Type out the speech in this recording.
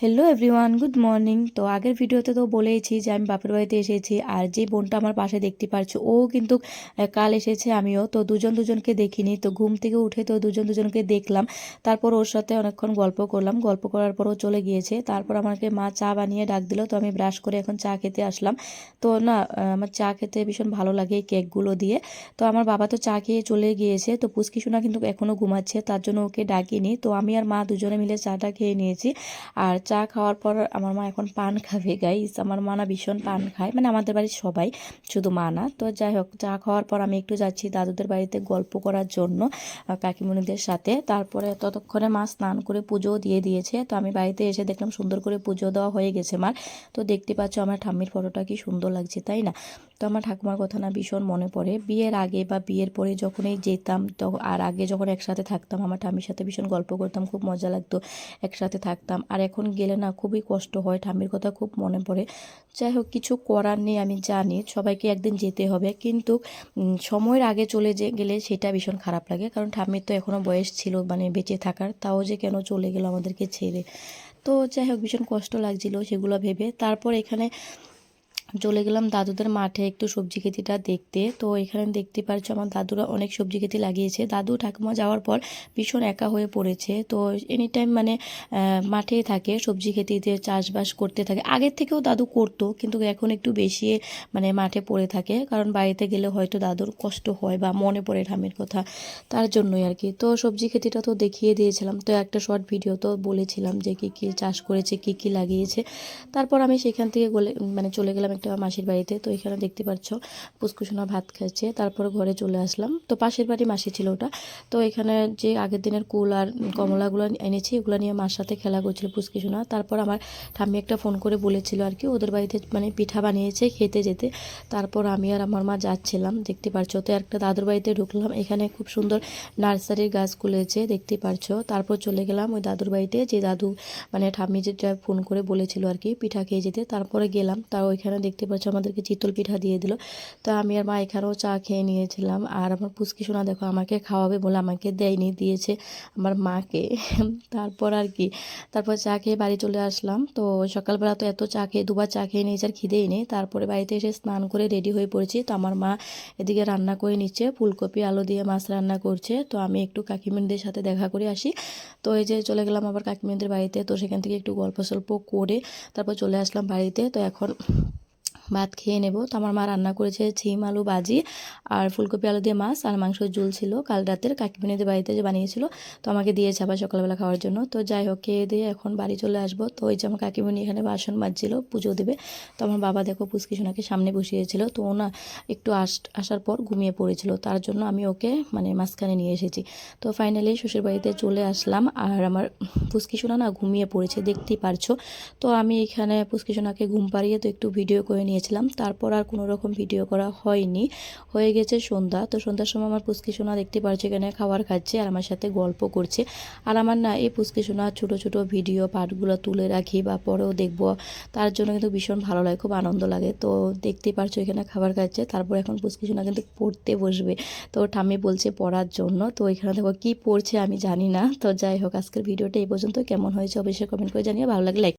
Hello everyone, good morning. তো আগের ভিডিওতে তো বলেইছি যে আমি বাপের বাড়িতে এসেছি, আর যে বোনটা আমার পাশে দেখতে পাচ্ছ ও কিন্তু কাল এসেছে, আমিও তো দুজনকে দেখিনি। তো ঘুম থেকে উঠে তো দুজনকে দেখলাম, তারপর ওর সাথে অনেকক্ষণ গল্প করলাম। গল্প করার পর ও চলে গিয়েছে। তারপর আমাকে মা চা বানিয়ে ডাক দিল, তো আমি ব্রাশ করে এখন চা খেতে আসলাম। তো না, আমার চা খেতে ভীষণ ভালো লাগে এই কেকগুলো দিয়ে। তো আমার বাবা তো চা খেয়ে চলে গিয়েছে, তো পুচকি সোনা কিন্তু এখনও ঘুমাচ্ছে, তার জন্য ওকে ডাকিনি। তো আমি আর মা দুজনে মিলে চাটা খেয়ে নিয়েছি। আর চা খাওয়ার পর আমার মা এখন পান খাবে গাইস। আমার মা না ভীষণ পান খায়, মানে আমাদের বাড়ির সবাই, শুধু মা না। তো যাই হোক, চা খাওয়ার পর আমি একটু যাচ্ছি দাদুদের বাড়িতে গল্প করার জন্য কাকিমণিদের সাথে। তারপরে ততক্ষণে মা স্নান করে পুজোও দিয়ে দিয়েছে। তো আমি বাড়িতে এসে দেখলাম সুন্দর করে পুজো দেওয়া হয়ে গেছে মার। তো দেখতে পাচ্ছ আমার ঠাম্মির ফটোটা কি সুন্দর লাগছে, তাই না? তো আমার ঠাকুমার কথা না ভীষণ মনে পড়ে। বিয়ের আগে বা বিয়ের পরে যখনই যেতাম, তো আর আগে যখন একসাথে থাকতাম আমার ঠাম্মির সাথে ভীষণ গল্প করতাম, খুব মজা লাগতো, একসাথে থাকতাম। আর এখন গেলে না খুবই কষ্ট হয়, ঠাম্মির কথা খুব মনে পড়ে। যাই হোক, কিছু করার নেই, আমি জানি সবাইকে একদিন যেতে হবে, কিন্তু সময়ের আগে চলে গেলে সেটা ভীষণ খারাপ লাগে। কারণ ঠাম্মির তো এখনও বয়স ছিল মানে বেঁচে থাকার, তাও যে কেন চলে গেল আমাদেরকে ছেড়ে। তো যাই হোক, ভীষণ কষ্ট লাগছিল সেগুলো ভেবে। তারপর এখানে চলে গেলাম দাদুদের মাঠে একটু সবজি খেতিটা দেখতে। তো এখানে দেখতে পাচ্ছ আমার দাদুরা অনেক সবজি খেতি লাগিয়েছে। দাদু ঠাকুমা যাওয়ার পর ভীষণ একা হয়ে পড়েছে। তো এনি টাইম মানে মাঠেই থাকে, সবজি খেতিতে চাষবাস করতে থাকে। আগের থেকেও দাদু করতো, কিন্তু এখন একটু বেশি মানে মাঠে পড়ে থাকে, কারণ বাড়িতে গেলে হয়তো দাদুর কষ্ট হয় বা মনে পড়ে ঠামের কথা, তার জন্যই আর কি। তো সবজি খেতিটা তো দেখিয়ে দিয়েছিলাম, তো একটা শর্ট ভিডিও তো বলেছিলাম যে কী কী চাষ করেছে, কী কী লাগিয়েছে। তারপর আমি সেখান থেকে মানে চলে গেলাম একটা মাসির বাড়িতে। তো এখানে দেখতে পাচ্ছ পুষ্কুসোনা ভাত খাচ্ছে। তারপর ঘরে চলে আসলাম। তো পাশের বাড়ি মাসি ছিল ওটা। তো এখানে যে আগের দিনের কুল আর কমলাগুলো এনেছি, এগুলো নিয়ে মার সাথে খেলা করছিল পুষ্কুসোনা। তারপর আমার ঠাম্মি একটা ফোন করে বলেছিল আর কি ওদের বাড়িতে মানে পিঠা বানিয়েছে, খেতে যেতে। তারপর আমি আর আমার মা যাচ্ছিলাম, দেখতে পারছো। তো একটা দাদুর বাড়িতে ঢুকলাম, এখানে খুব সুন্দর নার্সারির গাছ খুলেছে, দেখতে পারছো। তারপর চলে গেলাম ওই দাদুর বাড়িতে, যে দাদু মানে ঠাম্মি যেটা ফোন করে বলেছিল আর কি পিঠা খেয়ে যেতে। তারপরে গেলাম, তাও ওইখানে দেখতে পাচ্ছ আমাদেরকে চিতল পিঠা দিয়ে দিল। তো আমি আর মা এখানেও চা খেয়ে নিয়েছিলাম। আর আমার পুচকি সোনা দেখো আমাকে খাওয়াবে বলে আমাকে দেয়নি, দিয়েছে আমার মাকে। তারপর আর কি, তারপর চা খেয়ে বাড়ি চলে আসলাম। তো সকালবেলা তো এত চা খেয়ে দুবার চা খেয়ে নিয়েছি, আর খিদেই নেই। তারপরে বাড়িতে এসে স্নান করে রেডি হয়ে পড়েছি। তো আমার মা এদিকে রান্না করে নিচ্ছে, ফুলকপি আলু দিয়ে মাছ রান্না করছে। তো আমি একটু কাকিমণিদের সাথে দেখা করে আসি। তো এই যে চলে গেলাম আবার কাকিমণিদের বাড়িতে। তো সেখান থেকে একটু গল্প সল্প করে তারপর চলে আসলাম বাড়িতে। তো এখন ভাত খেয়ে নেব। তো আমার মা রান্না করেছে ছিম আলু ভাজি আর ফুলকপি আলু দিয়ে মাছ, আর মাংসের ঝোল ছিল কাল রাতের কাকিমণিদের বাড়িতে যে বানিয়েছিল, তো আমাকে দিয়েছে আবার সকালবেলা খাওয়ার জন্য। তো যাই হোক, খেয়ে দিয়ে এখন বাড়ি চলে আসবো। তো ওই যে আমার কাকিমণি এখানে বাসন মাজছিল, পুজো দেবে। তো আমার বাবা দেখো পুচকি সোনাকে সামনে বসিয়েছিল। তো ও না একটু আসার পর ঘুমিয়ে পড়েছিল, তার জন্য আমি ওকে মানে মাঝখানে নিয়ে এসেছি। তো ফাইনালি শ্বশুর বাড়িতে চলে আসলাম, আর আমার পুচকি সোনা না ঘুমিয়ে পড়েছে, দেখতেই পারছো। তো আমি এখানে পুচকি সোনাকে ঘুম পাড়িয়ে তো একটু ভিডিও করে নিয়েছিলাম। তারপর আর কোনো রকম ভিডিও করা হয়নি। হয়ে গেছে সন্ধ্যা। তো সন্ধ্যার সময় আমার পুচকি সোনা দেখতে পাচ্ছি এখানে খাবার খাচ্ছে আর আমার সাথে গল্প করছে। আর আমার না এই পুচকি সোনা ছোটো ছোটো ভিডিও পার্টগুলো তুলে রাখি বা পরেও দেখবো, তার জন্য কিন্তু ভীষণ ভালো লাগে, খুব আনন্দ লাগে। তো দেখতেই পারছো এখানে খাবার খাচ্ছে। তারপর এখন পুচকি সোনা কিন্তু পড়তে বসবে। তো ঠাম্মি বলছে পড়ার জন্য। তো এখানে দেখো কী পড়ছে আমি জানি না। তো যাই হোক, আজকের ভিডিওটা এই পর্যন্ত। কেমন হয়েছে অবশ্যই কমেন্ট করে জানিয়ে, ভালো লাগলে লাইক।